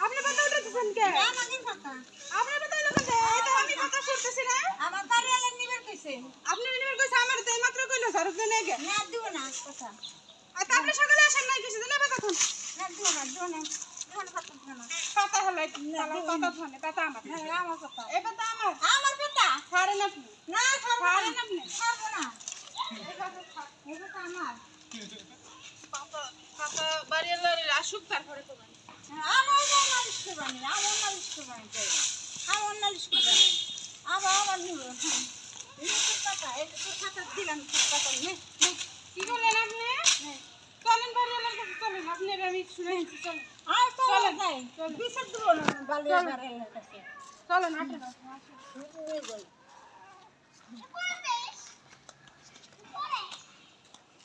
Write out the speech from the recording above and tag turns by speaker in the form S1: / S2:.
S1: আপনি পাতা উঠাতেছেন কে?
S2: আমাদের পাতা।
S1: আপনি পাতা উঠাতেছেন? এই তো আমি পাতা করতেছি না।
S2: আমার বাড়িওয়ালা নিবার কইছে।
S1: আপনি নিবার কইছে আমার তো এইমাত্র কইলো স্যার দেন আগে।
S2: না দিব না কথা।
S1: আর তা আপনি সকালে আসেন নাই কিছু দিন পাতা খান।
S2: না দিব না দিব না। এখন পাতা দিব না।
S1: পাতা হলাই পাতা ধনে পাতা আমার।
S2: হ্যাঁ আমার পাতা।
S1: এই পাতা আমার।
S2: আমার পাতা।
S1: ছাড়েন আপনি।
S2: না ছাড়বো
S1: ছাড়েন
S2: না।
S1: আপনি।
S2: ছাড়বো না।
S1: এই পাতা আমার। পাতা বাড়িওয়ালার আসুক তারপরে তো বাড়ি।
S2: আমার নালিশ করবানি। আমার নালিশ করবানি। আমার নালিশ করবানি। আমার নিব। এই পাতা এই পাতা দিলাম পাতা নে নে।
S1: কি বলেন আপনি? চলেন বাড়িওয়ালার কাছে চলেন। আপনার আমি শুনে নিচ্ছি চলেন।
S2: আর চলেন
S1: চলেন।
S2: যাই। বিচার দিব না বালিয়া বাড়িওয়ালার কাছে।
S1: চলেন আসেন।
S2: নিয়ে যাই।